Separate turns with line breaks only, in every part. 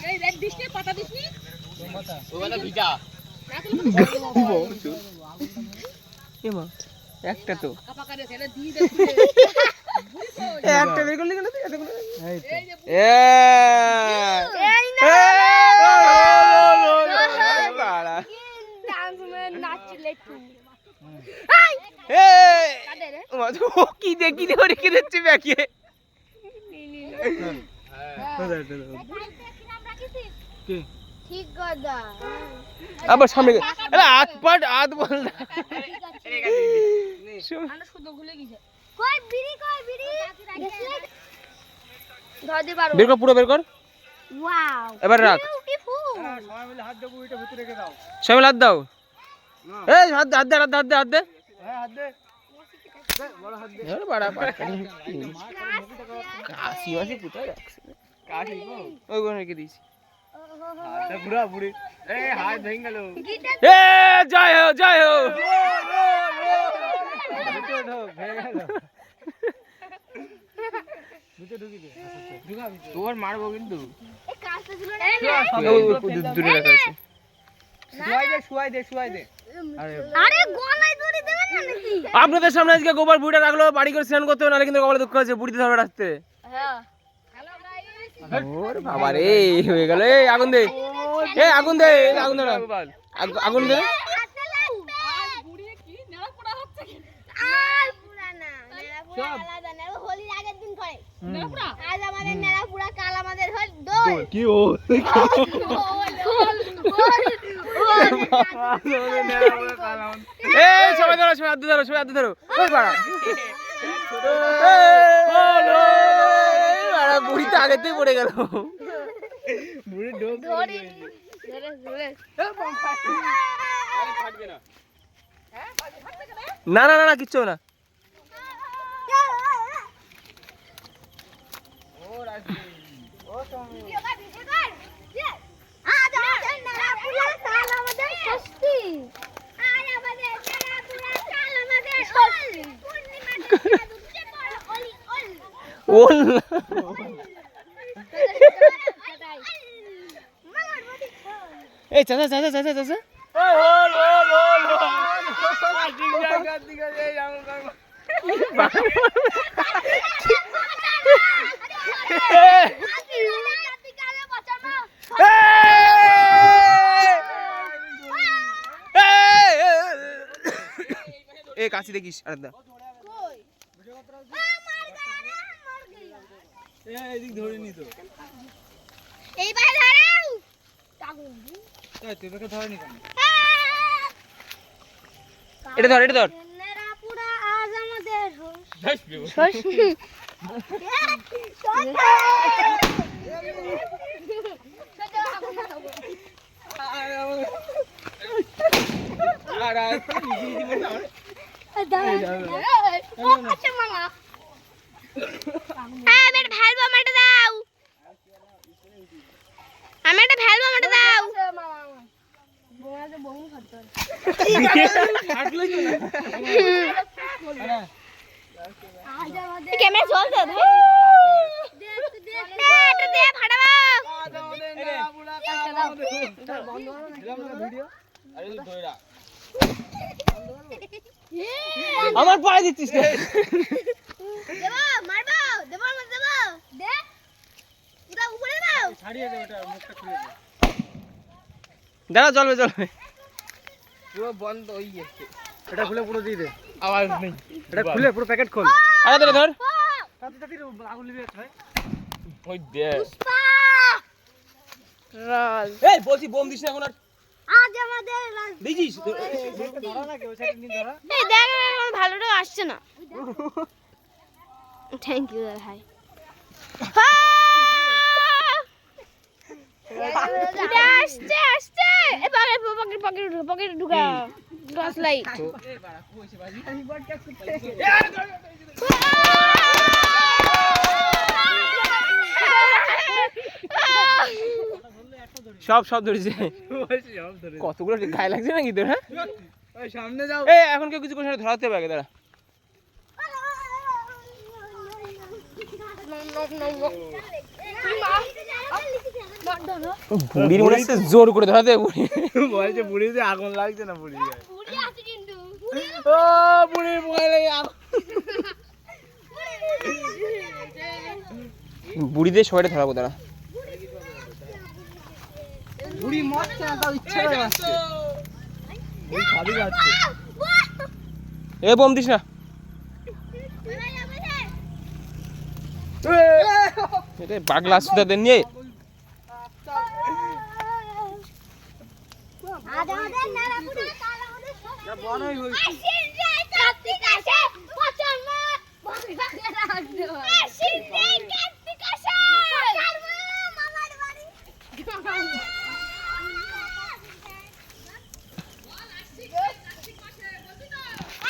এই রেড দিসনি পাতা দিসনি
ওটা ভিজা
এমা একটা তো
পাকা রে ছেড়ে দিয়ে দে
একটা বের করলি কেন তুই এতগুলো
এই যে
এই না
বাড়া
ডান্স মে নাচলে তু
এই
কাদের রে
ও কি দেখি ওরে কি দিচ্ছে ব্যাকে কি
ঠিক কথা
আবার সামনে আরে হাত পাট হাত বল না
আমরা শুদ্ধ ভুলে গেছে
কই বিড়ি ধর দে পারো
বের কর পুরো বের কর
ওয়াও
এবার রাখ
বিউটিফুল
সবাই মিলে হাত দেবো এটা ভিতরে রেখে দাও
সামনে হাত দাও এই হাত দে
হ্যাঁ হাত দে বড় হাত দে
আরে বাড়া পাটকানি কাশি মাসি কোথায় রাখছে
কাটি গো
ওই কোন রেখে দিয়েছি
হাতটা পুরা বুড়ি এই হাত ভেঙে গেল
এ জয় হো জয় হো
ভিতরে ঢোক ভেঙে গেল ভিতরে ঢুকি দে ঢুকাবি তোর মারবো কিন্তু
এই কাজটা ছিল
দূরে রাখা আছে
শুয়াই দে
আরে গলায় দড়ি দেবেন না নাকি
আপনাদের সামনে আজকে গোবর বুড়িটা রাখলো বাড়ি করে স্নান করতে হবে নাহলে কিন্তু কপালে দুঃখ আছে বুড়িতে ধরবে রাখতে
হ্যাঁ
ওর বাবা রে হয়ে গেল এই আগুন দে এই আগুন দে আগুন ধর আগুন দে
আর বুড়িয়ে কি নেড়া পোড়া হচ্ছে কি
আর পুরানা নেড়াপুরা আলাদা না হোলির আগের দিন করে
নেড়া পোড়া
আজ আমাদের নেড়াপুরা কাল আমাদের হল দই
কি ও
এই সবাই ধরো সবাই হাত ধরো ওই বাড়া বাড়া বুড়ি তো আগেতেই পড়ে গেল
বুড়ি ঢোক
দড়ি ধরে ধরে
না না না না কিচ্ছু না
আজ আমাদের নেড়াপুরা কাল আমাদের ষষ্ঠী আজ আমাদের নেড়াপুরা কাল আমাদের ষষ্ঠী পূর্ণিমাতে দুধে পড়ে অলি
ওল এই চাচা চাচা চাচা চাচা এ কাশি দেখিস আর দা
এদিক ধরে নি তো
এইবার ধরাও
তুই তোকে ধরে নি কেন
এটা ধর
নেড়াপুরা আজ আমাদের আমি একটা ভ্যালভো আমাকে দাও ক্যামেরা চলছে এটা দে ফাটাবো
আমার পায়ে দিচ্ছিস
দেবো মারবো দেবো দেবো দে পুরো উপরে দাও
ছাড়িয়ে দে ওটা মুখটা খুলে দে
দাঁড়া চলবে
পুরো বন্ধ হই গেছে এটা খুলে পুরো দিয়ে দে
আওয়াজ নেই
এটা খুলে পুরো প্যাকেট খোল
আরে ধর
তাতে তাতে আগুন লিবে ভাই
ওই দে
পুষ্পা
এই বলছি বোম দিস না এখন আর
আজ আমাদের
দেখিস
ধরা না কেউ সাইড নিয়ে ধরা
এই দেখ আমার ভালোটা আসছে না থ্যাংক ইউ ভাই আসছে আসছে এ পকেট ঢুকা গ্লাস লাইট
সব ধরেছে কতগুলো গায়ে লাগছে নাকি তোর হ্যাঁ
ওই সামনে যাও
এই এখন কেউ কিছু করে ধরাতে হবে আগে দাঁড়া বুড়ির মনে হচ্ছে জোর করে ধরাতে বুড়ি
বলছে বুড়িতে আগুন লাগছে না বুড়ি
বুড়ি আছে কিন্তু
ও বুড়ি মোবাইলে আগুন
বুড়িদের সবাইটা ধরাবো তারা
বুড়ি মরছে না তাও ইচ্ছা করে মারছে বুড়ি খাবি যাচ্ছে
এ বোম দিস না এটা পাগলা সুতাদের নিয়ে
আজ আমাদের নারাপুরা কাল আমাদের
বড়ই হইছে
আশ্বিন যায় কার্তিক আসে পছন্দ বন্ধ করে রাখতে হয় আশ্বিন যায় কার্তিক আসে কারমা মামার বাড়ি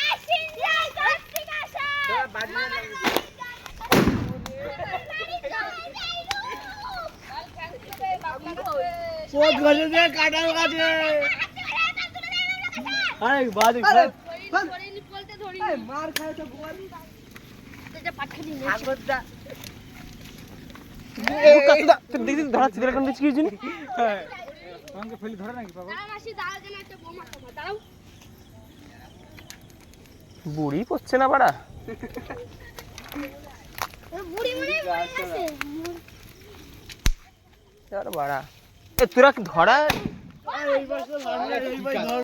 আশ্বিন যায় কার্তিক আসে
বাজিয়ে পোত গাছে যে কাঁঠাল গাছে আরে বাজি
বলতে ধরি
মার খায় তো বল
এটা পাটখানি
আগরদা
দেখি ধরাচ্ছি তারা কোন কিছু কিছু
আমাকে ফেলি ধরে নাকি পাগল
দাঁড়াও মাসি দাঁড়াও যেন একটা বোমা খাবো দাঁড়াও
বুড়ি পড়ছে না বাড়া
বুড়ি মনে হয় আছে
বাড়া এ তোরা ধরা
এই বছর